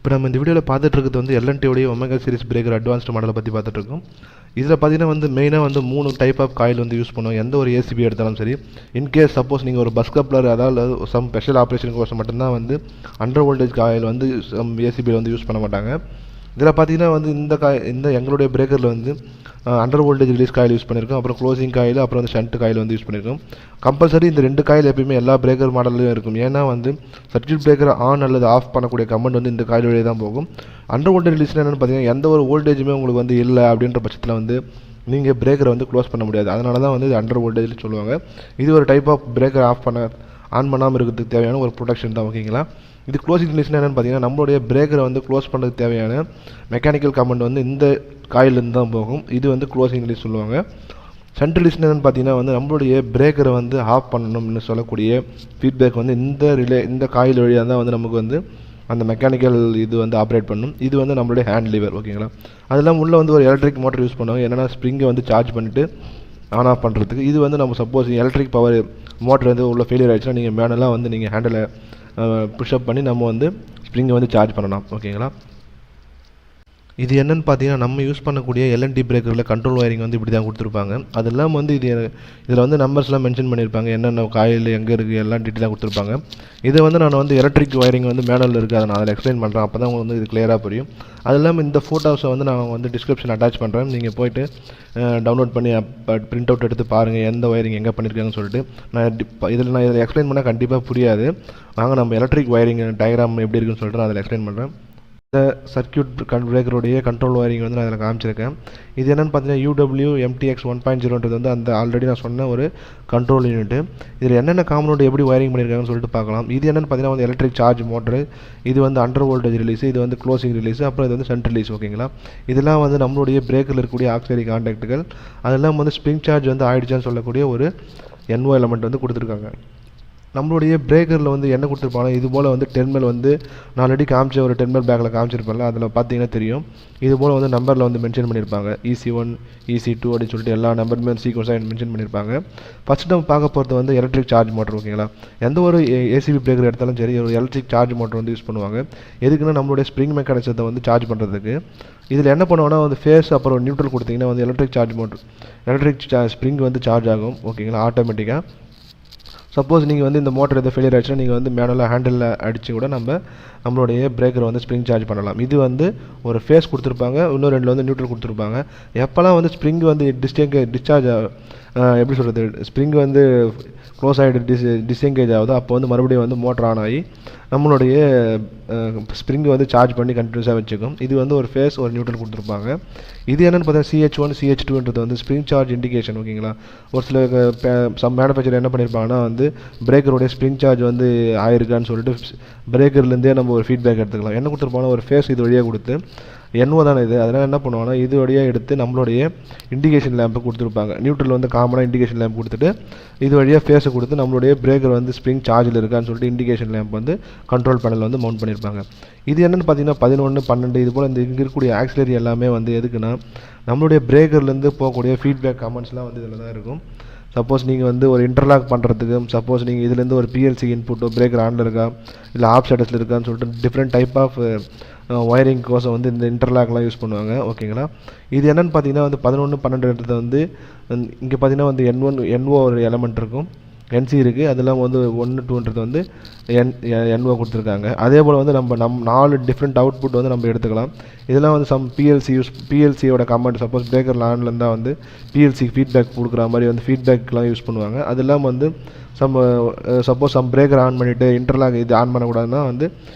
இப்போ நம்ம இந்த வீடியோவில் பார்த்துட்டு இருக்கிறது வந்து எல்என்டியோடைய ஒமேகா சீரிஸ் பிரேக்கர் அட்வான்ஸ்டு மாடலை பற்றி பார்த்துட்டு இருக்கோம். இதில் பார்த்தீங்கன்னா வந்து மெயினாக வந்து 3 டைப் ஆஃப் காயில் வந்து யூஸ் பண்ணுவோம். எந்த ஒரு ஏசிபி எடுத்தாலும் சரி, இன்கேஸ் சப்போஸ் நீங்கள் ஒரு பஸ் கப்ளர் அதாவது சம் ஸ்பெஷல் ஆப்ரேஷனுக்கு மட்டும்தான் வந்து அண்டர் வோல்டேஜ் காயில் வந்து சம் ஏசிபியில் வந்து யூஸ் பண்ண மாட்டாங்க. இதில் பார்த்தீங்கன்னா வந்து இந்த எங்களுடைய பிரேக்கரில் வந்து under voltage release coil use பண்ணியிருக்கோம், அப்புறம் க்ளோசிங் காயில், அப்புறம் வந்து ஷண்ட் காயில் வந்து யூஸ் பண்ணியிருக்கோம். கம்பல்சரி இந்த 2 காயில் எப்பயுமே எல்லா பிரேக்கர் மாடல்லையும் இருக்கும். ஏன்னா வந்து சர்க்யூட் பிரேக்கர் ஆன் அல்லது ஆஃப் பண்ணக்கூடிய கமெண்ட் வந்து இந்த காயில் வழியே தான் போகும். அண்டர் வோல்டேஜ் ரிலீஸ்னா என்னென்னு பார்த்தீங்கன்னா எந்த ஒரு வோல்டேஜுமே உங்களுக்கு வந்து இல்லை அப்படின்ற பட்சத்தில் வந்து நீங்கள் பிரேக்கரை வந்து க்ளோஸ் பண்ண முடியாது. அதனால தான் வந்து இது அண்டர் வோல்டேஜ்னு சொல்லுவாங்க. இது ஒரு டைப் ஆஃப் பிரேக்கர் ஆன் பண்ணாமல் இருக்கிறதுக்கு தேவையான ஒரு ப்ரொடெக்ஷன் தான். ஓகேங்களா? இது க்ளோசிங் ரிலீஸ்னா என்னென்னு பார்த்தீங்கன்னா நம்மளுடைய பிரேக்கரை வந்து க்ளோஸ் பண்ணுறதுக்கு தேவையான மெக்கானிக்கல் கமெண்ட் வந்து இந்த காயிலேருந்து தான் போகும். இது வந்து க்ளோசிங் ரிலீஸ் சொல்லுவாங்க. ஷண்ட் ரிலீஸ் என்னென்னு பார்த்தீங்கன்னா வந்து நம்மளுடைய பிரேக்கரை வந்து ஆஃப் பண்ணணும்னு சொல்லக்கூடிய ஃபீட்பேக் வந்து இந்த காயில் வழியாக தான் வந்து நமக்கு வந்து அந்த மெக்கானிக்கல் இது வந்து ஆப்ரேட் பண்ணணும். இது வந்து நம்மளுடைய ஹேண்ட் லிவர். ஓகேங்களா? அதெல்லாம் உள்ளே வந்து ஒரு எலக்ட்ரிக் மோட்டர் யூஸ் பண்ணுவாங்க. என்னென்னா ஸ்ப்ரிங்கை வந்து சார்ஜ் பண்ணிவிட்டு ஆன் ஆஃப் பண்ணுறதுக்கு. இது வந்து நம்ம சப்போஸ் எலக்ட்ரிக் பவர் மோட்டர் வந்து உள்ள ஃபெயிலியர் ஆகிடுச்சுன்னா நீங்கள் மேனலாக வந்து நீங்கள் ஹேண்டில் புஷ்அப் பண்ணி நம்ம வந்து ஸ்ப்ரிங்கை வந்து சார்ஜ் பண்ணலாம். ஓகேங்களா? இது என்னென்னு பார்த்தீங்கன்னா நம்ம யூஸ் பண்ணக்கூடிய எல்என்டி பிரேக்கரில் கண்ட்ரோல் ஒயரிங் வந்து இப்படி தான் கொடுத்துருப்பாங்க. அது இல்லாமல் வந்து இதில் வந்து நம்பர்ஸ்லாம் மென்ஷன் பண்ணியிருப்பாங்க, என்னென்ன காயில் எங்கே இருக்குது எல்லாம் டீட்டெயிலாக கொடுத்துருப்பாங்க. இதை வந்து நான் வந்து எலக்ட்ரிக் ஒயரிங் வந்து மேனுவல் இருக்குது, அதை நான் அதில் எக்ஸ்பிளைன் பண்ணுறேன். அப்போ தான் உங்களுக்கு வந்து இது கிளியராக புரியும். அது இல்லாமல் இந்த ஃபோட்டோஸை வந்து நான் வந்து டிஸ்கிரிப்ஷன் அட்டாச் பண்ணுறேன். நீங்கள் போய்ட்டு டவுன்லோட் பண்ணி பிரிண்ட் அவுட் எடுத்து பாருங்கள் எந்த ஒயரிங் எங்கே பண்ணியிருக்காங்கன்னு சொல்லிட்டு. நான் இதில் எக்ஸ்பிளைன் பண்ணால் கண்டிப்பாக புரியாது. வாங்க நம்ம எலக்ட்ரிக் ஒயரிங் டயக்ராம் எப்படி இருக்குன்னு சொல்லிட்டு நான் அதில் எக்ஸ்பிளைன் பண்ணுறேன். இந்த சர்க்யூட் பிரேக்கருடைய கண்ட்ரோல் ஒயரிங் வந்து நான் அதில் காமிச்சிருக்கேன். இது என்னென்னு பார்த்தீங்கன்னா UWMTX 1.0ன்றது வந்து அந்த ஆல்ரெடி நான் சொன்ன ஒரு கண்ட்ரோல் யூனிட்டு. இதில் என்னென்ன காம்பனண்ட் எப்படி ஒயரிங் பண்ணியிருக்காங்கன்னு சொல்லிட்டு பார்க்கலாம். இது என்னென்னு பார்த்தீங்கன்னா வந்து எலக்ட்ரிக் சார்ஜ் மோட்டரு, இது வந்து அண்டர் வோல்டேஜ் ரிலீஸ், இது வந்து க்ளோசிங் ரிலீஸ், அப்புறம் இது வந்து ஷண்ட் ரிலீஸ். ஓகேங்களா? இதெல்லாம் வந்து நம்மளுடைய பிரேக்கரில் இருக்கக்கூடிய ஆக்சிலரி கான்டாக்டுகள். அதெல்லாம் வந்து ஸ்ப்ரிங் சார்ஜ் வந்து ஆயிடுச்சான்னு சொல்லக்கூடிய ஒரு NO எலமெண்ட் வந்து கொடுத்துருக்காங்க. நம்மளுடைய பிரேக்கரில் வந்து என்ன கொடுத்துருப்பாங்க, இது போல் வந்து டெர்மினல் வந்து நான் ஆல்ரெடி காமிச்ச ஒரு டெர்மினல் பேக்கில் காமிச்சிருப்பேன்ல, அதில் பார்த்தீங்கன்னா தெரியும். இது போல் வந்து நம்பரில் வந்து மென்ஷன் பண்ணியிருப்பாங்க. EC1 EC2 அப்படின்னு சொல்லிட்டு எல்லா நம்பருமே சீக்வன்ஸாக மென்ஷன் பண்ணியிருப்பாங்க. ஃபஸ்ட்டு நம்ம பார்க்க போகிறது வந்து எலக்ட்ரிக் சார்ஜ் மோட்டர். ஓகேங்களா? எந்த ஒரு ஏசிபி பிரேக்கர் எடுத்தாலும் சரி ஒரு எலக்ட்ரிக் சார்ஜ் மோட்டர் வந்து யூஸ் பண்ணுவாங்க. எதுக்குன்னா நம்மளுடைய ஸ்ப்ரிங் மெக்கானிசத்தை வந்து சார்ஜ் பண்ணுறதுக்கு. இதில் என்ன பண்ணுவோன்னா வந்து ஃபேஸ் அப்புறம் நியூட்ரல் கொடுத்தீங்கன்னா வந்து எலக்ட்ரிக் சார்ஜ் மோட்டர் ஸ்ப்ரிங் வந்து சார்ஜ் ஆகும். ஓகேங்களா? ஆட்டோமேட்டிக்காக. சப்போஸ் நீங்கள் வந்து இந்த மோட்டர் எதாவது ஃபெயிலியர் ஆகிடுச்சுன்னா நீங்கள் வந்து மேனுவலாக ஹேண்டில் அடித்து கூட நம்மளுடைய பிரேக்கரை வந்து ஸ்ப்ரிங் சார்ஜ் பண்ணலாம். இது வந்து ஒரு ஃபேஸ் கொடுத்துருப்பாங்க, இன்னும் 2 வந்து நியூட்ரல் கொடுத்துருப்பாங்க. எப்போல்லாம் வந்து ஸ்ப்ரிங் வந்து டிஸ்சார்ஜ் எப்படி சொல்கிறது, ஸ்ப்ரிங் வந்து க்ளோஸ் ஆகிட்டு டிஸ்எங்கேஜ் ஆகுது, அப்போ வந்து மறுபடியும் வந்து மோட்டர் ஆன் ஆகி நம்மளுடைய ஸ்ப்ரிங் வந்து சார்ஜ் பண்ணி கண்டினியூஸாக வச்சுக்கும். இது வந்து ஒரு ஃபேஸ் ஒரு நியூட்ரல் கொடுத்துருப்பாங்க. இது என்னென்னு பார்த்தா CH1 CH2ன்றது வந்து ஸ்ப்ரிங் சார்ஜ் இண்டிகேஷன். ஓகேங்களா? ஒரு சில சம் மேனுஃபேக்சர் என்ன பண்ணியிருப்பாங்கன்னா வந்து பிரேக்கருடைய ஸ்ப்ரிங் சார்ஜ் வந்து ஆயிருக்கான்னு சொல்லிட்டு பிரேக்கர்லேருந்தே நம்ம ஒரு ஃபீட்பேக் எடுத்துக்கலாம். என்ன கொடுத்துருப்பாங்கன்னா ஒரு ஃபேஸ் இது வழியாக கொடுத்து NO தானே இது, அதனால் என்ன பண்ணுவாங்கன்னா இது வழியாக எடுத்து நம்மளுடைய இண்டிகேஷன் லேம்பு கொடுத்துருப்பாங்க. நியூட்ரல் வந்து காமனாக இண்டிகேஷன் லேம்ப் கொடுத்துட்டு இது வழியாக ஃபேஸை கொடுத்து நம்மளுடைய பிரேக்கர் வந்து ஸ்ப்ரிங் சார்ஜில் இருக்கான்னு சொல்லிட்டு இண்டிகேஷன் லேம்ப் வந்து கண்ட்ரோல் பேனல் வந்து மவுண்ட் பண்ணியிருப்பாங்க. இது என்னென்னு பார்த்தீங்கன்னா 11 12 இது போல் இங்கே இருக்கக்கூடிய ஆக்சிலரி எல்லாமே வந்து எதுக்குன்னா நம்மளுடைய பிரேக்கர்லேருந்து போகக்கூடிய ஃபீட்பேக் கமெண்ட்ஸ்லாம் வந்து இதில் தான் இருக்கும். சப்போஸ் நீங்கள் வந்து ஒரு இன்டர்லாக் பண்ணுறதுக்கு, சப்போஸ் நீங்கள் இதுலேருந்து ஒரு PLC இன்புட்டோ பிரேக்கர் ஆனில் இருக்கா இல்லை ஆஃப் ஸ்டேட்டஸில் இருக்கான்னு சொல்லிட்டு டிஃப்ரெண்ட் டைப் ஆஃப் ஒயரிங் கோசம் வந்து இந்த இன்டர்லாக்லாம் யூஸ் பண்ணுவாங்க. ஓகேங்களா? இது என்னென்னு பார்த்தீங்கன்னா வந்து 11 12 வந்து இங்கே பார்த்தீங்கன்னா வந்து NO ஒரு எலமெண்ட் இருக்கும், NC இருக்குது. அதெல்லாம் வந்து 1 2ன்றது வந்து NO கொடுத்துருக்காங்க. அதே போல் வந்து நம்ம 4 டிஃப்ரெண்ட் அவுட்புட் வந்து நம்ம எடுத்துக்கலாம். இதெல்லாம் வந்து சம் PLCயோட கமெண்ட், சப்போஸ் பிரேக்கர் ஆனில் இருந்தால் வந்து PLC ஃபீட்பேக் கொடுக்குற மாதிரி வந்து ஃபீட்பேக்லாம் யூஸ் பண்ணுவாங்க. அது இல்லாமல் வந்து சப்போஸ் பிரேக்கர் ஆன் பண்ணிவிட்டு இன்டர்லாக் இது ஆன் பண்ணக்கூடாதுன்னா வந்து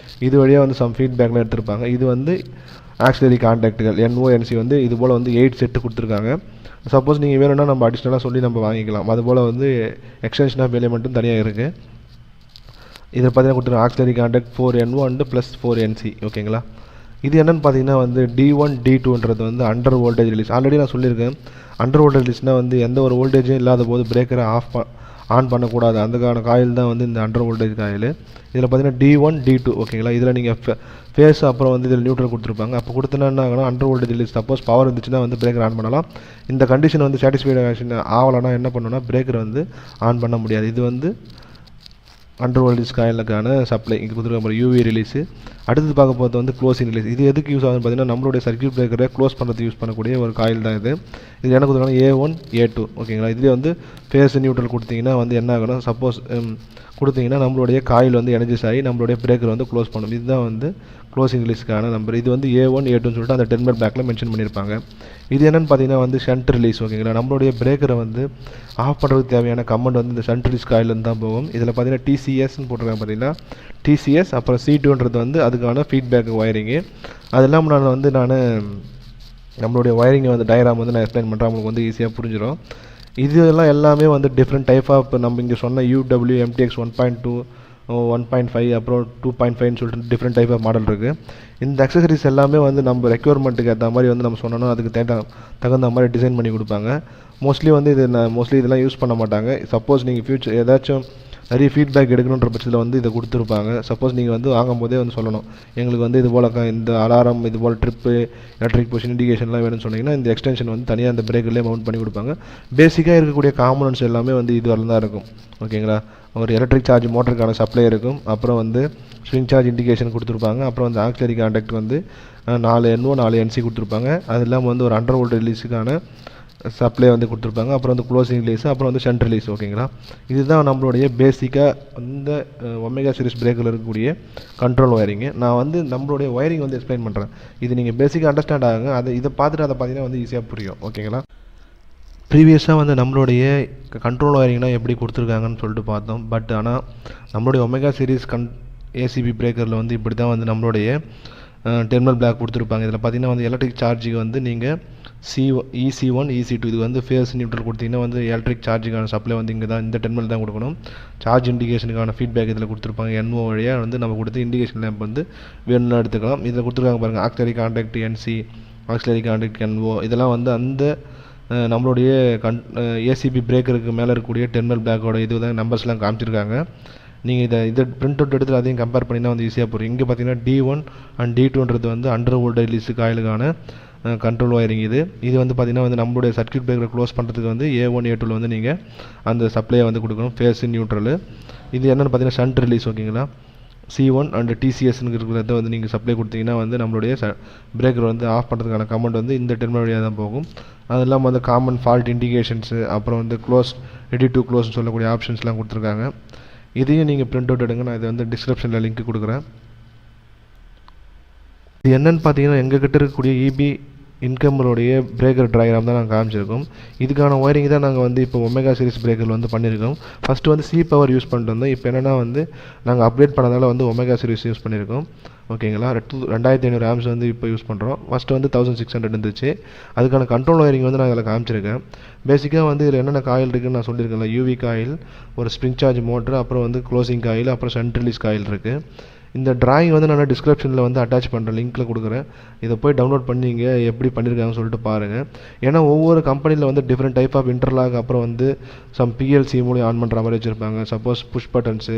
இது வழியாக வந்து ஃபீட்பேக்லாம் எடுத்திருப்பாங்க. இது வந்து ஆக்சிலரி கான்டாக்டுகள் NO NC வந்து இது போல் வந்து 8 செட்டு கொடுத்துருக்காங்க. சப்போஸ் நீங்கள் வேணும்னா நம்ம அடிஷ்னலாக சொல்லி நம்ம வாங்கிக்கலாம். அதுபோல் வந்து எக்ஸ்டென்ஷன் ஆஃப் எலிமெண்ட்டும் தனியாக இருக்குது. இதை பார்த்தீங்கன்னா கொடுத்துருக்காங்க auxiliary contact 4 NO and +4 NC. ஓகேங்களா? இது என்னென்னு பார்த்தீங்கன்னா வந்து D1 D2ன்றது வந்து அண்டர் வோல்டேஜ் ரிலீஸ். ஆல்ரெடி நான் சொல்லியிருக்கேன், அண்டர் வோல்டேஜ் ரிலீஸ்னால் வந்து எந்த ஒரு வோல்டேஜும் இல்லாத போது பிரேக்கரை ஆன் பண்ணக்கூடாது. அதுக்கான காயில் தான் வந்து இந்த அண்டர் வோல்டேஜ் காயில். இதில் பார்த்தீங்கன்னா D1 D2. ஓகேங்களா? இதில் நீங்கள் ஃபேஸ் அப்புறம் வந்து இதில் நியூட்ரல் கொடுத்துருப்பாங்க. அப்போ கொடுத்தனா என்ன ஆகணும், under voltage release suppose power இருந்துச்சுன்னா வந்து பிரேக்கர் ஆன் பண்ணலாம். இந்த கண்டிஷன் வந்து சாட்டிஸ்ஃபைட் ஆகலைன்னா என்ன பண்ணணும்னா பிரேக்கரை வந்து ஆன் பண்ண முடியாது. இது வந்து அண்டர் வோல்டேஜ் காயிலுக்கான சப்ளை. இங்கே கொடுத்துருக்க மாதிரி UV ரிலீஸு. அடுத்து பார்க்க போகிறது வந்து க்ளோசிங் ரிலீஸ். இது எதுக்கு யூஸ் ஆகுதுன்னு பார்த்தீங்கன்னா நம்மளுடைய சர்க்யூட் பிரேக்கரை க்ளோஸ் பண்ணுறதுக்கு யூஸ் பண்ணக்கூடிய ஒரு காயில் தான் இது. இது எனக்கு கொடுத்தாங்கன்னா A1 A2 ஓகேங்களா. இதுலேயே வந்து ஃபேஸ் நியூட்ரல் கொடுத்தீங்கன்னா வந்து என்ன ஆகணும், சப்போஸ் கொடுத்தீங்கன்னா நம்மளுடைய காயில் வந்து எனர்ஜிஸ் ஆகி நம்மளுடைய பிரேக்கர் வந்து க்ளோஸ் பண்ணும். இதுதான் வந்து க்ளோசிங் ரிலீஸ்க்கான நம்பர். இது வந்து A1 A2ன்னு சொல்லிட்டு அந்த டெர்மினல் பேக்கில் மென்ஷன் பண்ணியிருப்பாங்க. இது என்னென்னு பார்த்தீங்கன்னா வந்து ஷண்ட் ரிலீஸ் ஓகேங்களா. நம்மளுடைய பிரேக்கரை வந்து ஆஃப் பண்ணுறதுக்கு தேவையான கமெண்ட் வந்து இந்த ஷண்ட் ரிலீஸ் காயிலேருந்து தான் போகும். இதில் பார்த்தீங்கன்னா TCSன்னு போட்டிருக்காங்க பார்த்தீங்கன்னா, TCS அப்புறம் C2ன்றது வந்து அதுக்கான ஃபீட்பேக் ஒயரிங்கு. அதெல்லாம் நான் நம்மளுடைய ஒயரிங்கை வந்து டயக்ராம் வந்து நான் எக்ஸ்பிளைன் பண்ணுறேன், உங்களுக்கு வந்து ஈஸியாக புரிஞ்சிடும். இதெல்லாம் எல்லாமே வந்து டிஃப்ரெண்ட் டைப் ஆஃப் நம்ம இங்கே சொன்ன UW MTX 1.2 1.5 அப்புறம் 2.5ன்னு சொல்லிட்டு டிஃப்ரெண்ட் டைப் ஆஃப் மாடல் இருக்குது. இந்த அக்சசரிஸ் எல்லாமே வந்து நம்ம ரெக்யர்மெண்ட்டுக்கு ஏற்ற மாதிரி வந்து நம்ம சொன்னோன்னா அதுக்கு தகுந்த மாதிரி டிசைன் பண்ணி கொடுப்பாங்க. மோஸ்ட்லி வந்து இதெல்லாம் யூஸ் பண்ண மாட்டாங்க. சப்போஸ் நீங்கள் ஃபியூச்சர் ஏதாச்சும் நிறைய ஃபீட்பேக் எடுக்கணுன்ற பட்சத்தில் வந்து இதை கொடுத்துருப்பாங்க. சப்போஸ் நீங்கள் வந்து வாங்கும்போதே வந்து சொல்லணும், எங்களுக்கு வந்து இது போல் இந்த அலாரம் இது போல் ட்ரிப்பு எலக்ட்ரிக் பொசிஷன் இண்டிகேஷன்லாம் வேணும்னு சொன்னீங்கன்னா இந்த எக்ஸ்டென்ஷன் வந்து தனியாக அந்த பிரேக்கிலே மவுண்ட் பண்ணி கொடுப்பாங்க. பேசிக்காக இருக்கக்கூடிய காம்பனன்ட்ஸ் எல்லாமே வந்து இது வரல தான் இருக்கும் ஓகேங்களா. ஒரு எலக்ட்ரிக் சார்ஜ் மோட்டருக்கான சப்ளை இருக்கும், அப்புறம் வந்து ஸ்விங் சார்ஜ் இண்டிகேஷன் கொடுத்துருப்பாங்க, அப்புறம் வந்து ஆக்சிலரி கான்டாக்ட் வந்து 4 NO 4 NC கொடுத்துருப்பாங்க. அது இல்லாமல் வந்து ஒரு அண்டர் வோல்ட் ரிலீஸுக்கான சப்ளை வந்து கொடுத்துருப்பாங்க, அப்புறம் வந்து க்ளோசிங் ரிலீஸ், அப்புறம் வந்து ஷண்ட் ரிலீஸ் ஓகேங்களா. இதுதான் நம்மளுடைய பேசிக்காக இந்த ஒமேகா சீரிஸ் பிரேக்கில் இருக்கக்கூடிய கண்ட்ரோல் ஒயரிங்கு. நான் வந்து நம்மளுடைய ஒயரிங் வந்து எக்ஸ்பிளைன் பண்ணுறேன். இது நீங்கள் பேசிக்காக அண்டர்ஸ்டாண்ட் ஆகுங்க. இதை பார்த்துட்டு அதை பார்த்தீங்கன்னா வந்து ஈஸியாக புரியும் ஓகேங்களா. ப்ரீவியஸாக வந்து நம்மளுடைய கண்ட்ரோல் ஒயரிங்னால் எப்படி கொடுத்துருக்காங்கன்னு சொல்லிட்டு பார்த்தோம். பட் ஆனால் நம்மளுடைய ஒமேகா சீரிஸ் ஏசிபி பிரேக்கரில் வந்து இப்படி தான் வந்து நம்மளுடைய டெர்மினல் பிளாக் கொடுத்துருப்பாங்க. இதில் பார்த்தீங்கன்னா வந்து எலக்ட்ரிக் சார்ஜுக்கு வந்து நீங்கள் EC1 EC2 இது வந்து ஃபேஸ் நியூட்ரல் கொடுத்தீங்கன்னா வந்து எலக்ட்ரிக் சார்ஜுக்கான சப்ளை வந்து இங்கே தான் இந்த டெர்மினல் தான் கொடுக்கணும். சார்ஜ் இண்டிகேஷனுக்கான ஃபீட்பேக் இதில் கொடுத்துருப்பாங்க. NO வழியாக வந்து நம்ம கொடுத்து இண்டிகேஷன் லேம்ப் வந்து வேணும்னு எடுத்துக்கலாம். இதில் கொடுத்துருக்காங்க பாருங்கள், auxiliary contact NC, auxiliary contact NO. இதெல்லாம் வந்து அந்த நம்மளுடைய ஏசிபி பிரேக்கருக்கு மேலே இருக்கக்கூடிய டெர்மினல் பிளாக்கோட இது தான் நம்பர்ஸ்லாம் காமிச்சிருக்காங்க. நீங்கள் இதை பிரிண்ட் அவுட் எடுத்து அதையும் கம்பேர் பண்ணினா வந்து ஈஸியாக புரியும். இங்கே பார்த்தீங்கன்னா D1 அண்ட் D2ன்றது வந்து அண்டர் வோல்ட் ரிலீஸ் காயிலுக்கான கண்ட்ரோல் ஒயரிங். இது வந்து பார்த்திங்கன்னா வந்து நம்மளுடைய சர்க்யூட் பிரேக்கரை க்ளோஸ் பண்ணுறதுக்கு வந்து A1 A2ல வந்து நீங்கள் அந்த சப்ளையை வந்து கொடுக்கணும், ஃபேஸ் நியூட்ரல். இது என்னென்னு பார்த்தீங்கன்னா ஷண்ட் ரிலீஸ் ஓகேங்களா. C1 அண்ட் TCSன்னு இருக்கிறத வந்து நீங்கள் சப்ளை கொடுத்தீங்கன்னா வந்து நம்மளுடைய பிரேக்கர் வந்து ஆஃப் பண்ணுறதுக்கான கமெண்ட் வந்து இந்த டெர்மினல் வழியாக தான் போகும். அது இல்லாமல் வந்து காமன் ஃபால்ட் இண்டிகேஷன்ஸு, அப்புறம் வந்து க்ளோஸ் ரெடி டு க்ளோஸ்னு சொல்லக்கூடிய ஆப்ஷன்ஸ்லாம் கொடுத்துருக்காங்க. இதையும் நீங்கள் பிரிண்ட் அவுட் எடுங்க, நான் இதை வந்து டிஸ்கிரிப்ஷனில் லிங்க் கொடுக்குறேன். இது என்னென்னு பார்த்தீங்கன்னா எங்ககிட்ட இருக்கக்கூடிய EB இன்கமருடைய பிரேக்கர் டயக்ராம் தான் நாங்கள் காமிச்சிருக்கோம். இதுக்கான ஒயரிங் தான் நாங்கள் வந்து இப்போ ஒமேகா சீரிஸ் பிரேக்கரில் வந்து பண்ணியிருக்கோம். ஃபஸ்ட்டு வந்து C பவர் யூஸ் பண்ணிட்டு வந்தோம். இப்போ என்னென்னா வந்து நாங்கள் அப்டேட் பண்ணதால் வந்து ஒமேகா சீரிஸ் யூஸ் பண்ணியிருக்கோம் ஓகேங்களா. 2500 ஆம்ஸ் வந்து இப்போ யூஸ் பண்ணுறோம். ஃபஸ்ட்டு வந்து 1600 இருந்துச்சு. அதுக்கான கண்ட்ரோல் ஒயரிங் வந்து நான் இதில் காமிச்சிருக்கேன். பேசிக்காக வந்து இதில் என்னென்ன காயில் இருக்குதுன்னு நான் சொல்லியிருக்கேன்ல, UV காயில், ஒரு ஸ்ப்ரிங் சார்ஜ் மோட்ரு, அப்புறம் வந்து க்ளோசிங் காயில், அப்புறம் ஷண்ட் ரிலீஸ் காயில் இருக்குது. இந்த டிராயிங் வந்து நான் டிஸ்கிரிப்ஷனில் வந்து அட்டாச் பண்ணுறேன், லிங்க்கில் கொடுக்குறேன். இதை போய் டவுன்லோட் பண்ணிங்க எப்படி பண்ணியிருக்காங்கன்னு சொல்லிட்டு பாருங்கள். ஏன்னா ஒவ்வொரு கம்பெனியில் வந்து டிஃப்ரெண்ட் டைப் ஆஃப் இன்டர்லாக், அப்புறம் வந்து சம் PLC மூலியம் ஆன் பண்ணுற மாதிரி வச்சுருப்பாங்க. Suppose push buttons,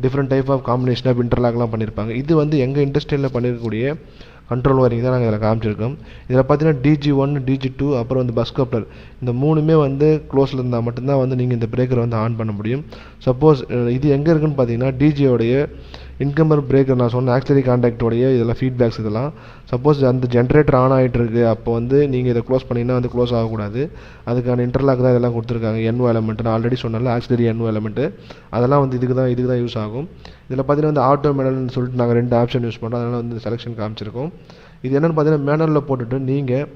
different type of combination of இன்டர்லாக்லாம் பண்ணியிருப்பாங்க. இது வந்து எங்கள் இண்டஸ்ட்ரியில் பண்ணியிருக்கக்கூடிய கண்ட்ரோல் ஒயரிங் தான் நாங்கள் இதில் காமிச்சிருக்கோம். இதில் பார்த்தீங்கன்னா DG1 DG2 அப்புறம் வந்து பஸ் கப்ளர், இந்த மூணுமே வந்து க்ளோஸில் இருந்தால் மட்டும்தான் வந்து நீங்கள் இந்த பிரேக்கரை வந்து ஆன் பண்ண முடியும். சப்போஸ் இது எங்கே இருக்குதுன்னு பார்த்தீங்கன்னா DGயோடைய இன்கமர் பிரேக்கர் நான் சொன்ன ஆக்சிலரி கான்டாக்டோடைய இதெல்லாம் ஃபீட்பேக்ஸ் இதெல்லாம். சப்போஸ் அந்த ஜென்ரேட்டர் ஆன் ஆகிட்டு இருக்குது, அப்போ வந்து நீங்கள் இதை க்ளோஸ் பண்ணிங்கன்னா வந்து க்ளோஸ் ஆகக்கூடாது. அதுக்கான இன்டர்லாக் தான் இதெல்லாம் கொடுத்துருக்காங்க. NO எலமெண்ட் நான் ஆல்ரெடி சொன்னால ஆக்சிலரி NO எலமெண்ட்டு, அதெல்லாம் வந்து இதுக்கு தான் யூஸ் ஆகும். இதில் பார்த்தீங்கன்னா வந்து ஆட்டோ மேனல்னு சொல்லிட்டு நாங்கள் 2 ஆப்ஷன் யூஸ் பண்ணுறோம். அதனால் வந்து செலெக்ஷன் காமிச்சிருக்கோம். இது என்னென்னு பார்த்தீங்கன்னா மேனலில் போட்டுட்டு நீங்கள்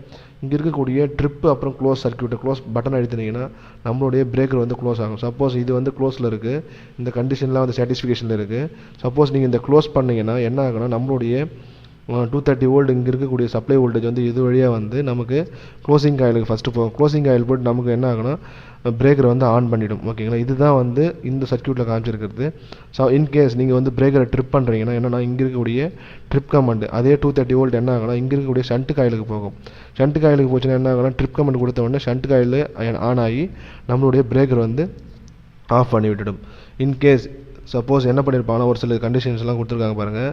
இங்கே இருக்கக்கூடிய ட்ரிப்பு அப்புறம் க்ளோஸ் சர்க்யூட்டை க்ளோஸ் பட்டன் அழுத்தினீங்கன்னா நம்மளுடைய பிரேக்கர் வந்து க்ளோஸ் ஆகும். சப்போஸ் இது வந்து க்ளோஸில் இருக்குது, இந்த கண்டிஷன்லாம் வந்து சாட்டிஸ்ஃபிகேஷனில் இருக்குது. சப்போஸ் நீங்கள் இந்த க்ளோஸ் பண்ணிங்கன்னா என்ன ஆகுனா நம்மளுடைய 230 வோல்ட் இங்கே இருக்கக்கூடிய சப்ளை வோல்டேஜ் வந்து இது வழியாக வந்து நமக்கு க்ளோசிங் காயிலுக்கு ஃபஸ்ட்டு போகும். க்ளோசிங் காயில் போட்டு நமக்கு என்ன ஆகுனா பிரேக்கரை வந்து ஆன் பண்ணிவிடும் ஓகேங்களா. இதுதான் வந்து இந்த சர்க்யூட்டில் காமிச்சிருக்கிறது. ஸோ இன்கேஸ் நீங்கள் வந்து பிரேக்கரை ட்ரிப் பண்ணுறீங்கன்னா என்னென்னா இங்கே இருக்கக்கூடிய ட்ரிப் கமெண்ட் அதே 230 வோல்ட் என்ன ஆகுனா இங்கே இருக்கக்கூடிய ஷண்ட் காயிலுக்கு போகும். ஷண்ட் காயிலுக்கு போச்சுன்னா என்ன ஆகுனா ட்ரிப் கமெண்ட் கொடுத்த உடனே ஷண்ட் காயில் ஆன் ஆகி நம்மளுடைய பிரேக்கர் வந்து ஆஃப் பண்ணி விட்டுடும். இன்கேஸ் சப்போஸ் என்ன பண்ணியிருப்பாங்கன்னா ஒரு சில கண்டிஷன்ஸ்லாம் கொடுத்துருக்காங்க பாருங்கள்.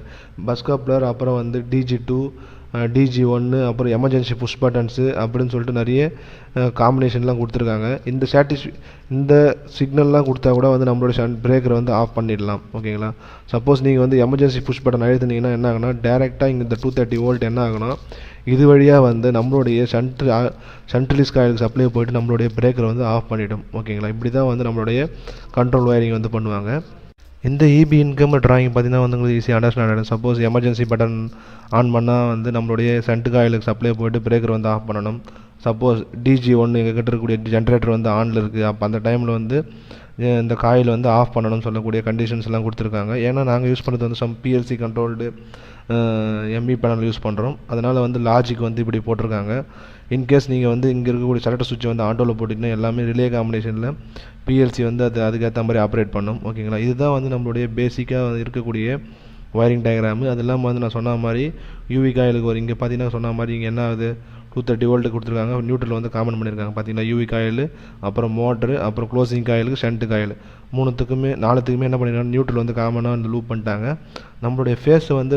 பஸ் கப்ளர், அப்புறம் வந்து DG2, DG1, அப்புறம் எமர்ஜென்சி புஷ் பட்டன்ஸு அப்படின்னு சொல்லிட்டு நிறைய காம்பினேஷன்லாம் கொடுத்துருக்காங்க. இந்த சிக்னல்லாம் கொடுத்தா கூட வந்து நம்மளோட பிரேக்கரை வந்து ஆஃப் பண்ணிடலாம். ஓகேங்களா. சப்போஸ் நீங்கள் வந்து எமர்ஜென்சி புஷ் பட்டன் அழுத்தினீங்கன்னா என்ன ஆகுனா டேரெக்டாக இங்கே இந்த 230 வோல்ட் என்ன ஆகுனா இது வழியாக வந்து நம்மளுடைய சென்ட்ரலிஸ் காயிலுக்கு சப்ளை போயிட்டு நம்மளுடைய பிரேக்கரை வந்து ஆஃப் பண்ணிவிடும். ஓகேங்களா. இப்படி தான் வந்து நம்மளுடைய கண்ட்ரோல் வயரிங் வந்து பண்ணுவாங்க. இந்த இபி இன்கம் டிராயிங் பார்த்தீங்கன்னா வந்து உங்களுக்கு ஈஸியாக அண்டர்ஸ்டாண்ட் ஆகிடும். சப்போஸ் எமர்ஜென்சி பட்டன் ஆன் பண்ணால் வந்து நம்மளுடைய சென்ட் காயிலுக்கு சப்ளை போய்ட்டு பிரேக்கர் வந்து ஆஃப் பண்ணணும். சப்போஸ் DG1 எங்கள் கிட்ட இருக்கக்கூடிய ஜென்ரேட்டர் வந்து ஆனில் இருக்குது, அப்போ அந்த டைமில் வந்து இந்த காயில் வந்து ஆஃப் பண்ணணும்னு சொல்லக்கூடிய கண்டிஷன்ஸ் எல்லாம் கொடுத்துருக்காங்க. ஏன்னா நாங்கள் யூஸ் பண்ணுறது வந்து PLC controlled ME panel use பண்ணுறோம். அதனால் வந்து லாஜிக் வந்து இப்படி போட்டிருக்காங்க. இன்கேஸ் நீங்கள் வந்து இங்கே இருக்கக்கூடிய செலக்டர் சுவிட்சை வந்து ஆட்டோவில் போட்டிங்கன்னா எல்லாமே ரிலே காம்பினேஷனில் PLC வந்து அதுக்கேற்ற மாதிரி ஆப்ரேட் பண்ணும். ஓகேங்களா. இதுதான் வந்து நம்மளுடைய பேசிக்காக இருக்கக்கூடிய வயரிங் டயக்ராமு. அது இல்லாமல் வந்து நான் சொன்ன மாதிரி யூவி காயிலுக்கு ஒரு இங்கே பார்த்தீங்கன்னா சொன்ன மாதிரி இங்கே என்ன ஆகுது 230 வோல்ட்டு கொடுத்துருக்காங்க. நியூட்ரல் வந்து காமன் பண்ணியிருக்காங்க. பார்த்தீங்கன்னா யூவி காயில், அப்புறம் மோட்ரு, அப்புறம் க்ளோசிங் காயிலுக்கு ஷண்ட் காயில், நாலுத்துக்குமே என்ன பண்ணிருக்காங்க நியூட்ரல் வந்து காமனாக வந்து லூப் பண்ணிட்டாங்க. நம்மளுடைய ஃபேஸை வந்து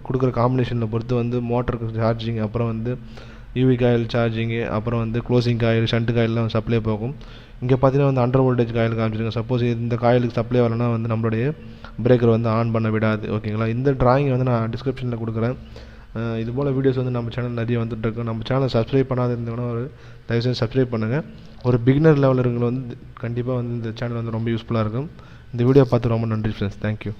கொடுக்குற காம்பினேஷனை பொறுத்து வந்து மோட்டருக்கு சார்ஜிங், அப்புறம் வந்து யூவி காயில் சார்ஜிங்கு, அப்புறம் வந்து க்ளோசிங் காயில், ஷண்ட் காயிலெலாம் சப்ளை போகும். இங்கே பார்த்தீங்கன்னா வந்து அண்டர் வோல்டேஜ் காயில் காமிச்சிருங்க. சப்போஸ் இந்த காயிலுக்கு சப்ளை வரலன்னா வந்து நம்மளுடைய பிரேக்கர் வந்து ஆன் பண்ண விடாது. ஓகேங்களா. இந்த டிராயிங் வந்து நான் டிஸ்கிரிப்ஷனில் கொடுக்குறேன். இதுபோல் வீடியோஸ் வந்து நம்ம சேனல் நிறைய வந்துட்டுருக்கு. நம்ம சேனல் சப்ஸ்கிரைப் பண்ணாத இருந்தோன்னா தயவுசெய்து சப்ஸ்கிரைப் பண்ணுங்கள். ஒரு பிகினர் லெவலில் இருக்கவங்க வந்து கண்டிப்பாக வந்து இந்த சேனல் வந்து ரொம்ப யூஸ்ஃபுல்லாக இருக்கும். இந்த வீடியோ பார்த்து ரொம்ப நன்றி ஃப்ரெண்ட்ஸ். தேங்க்யூ.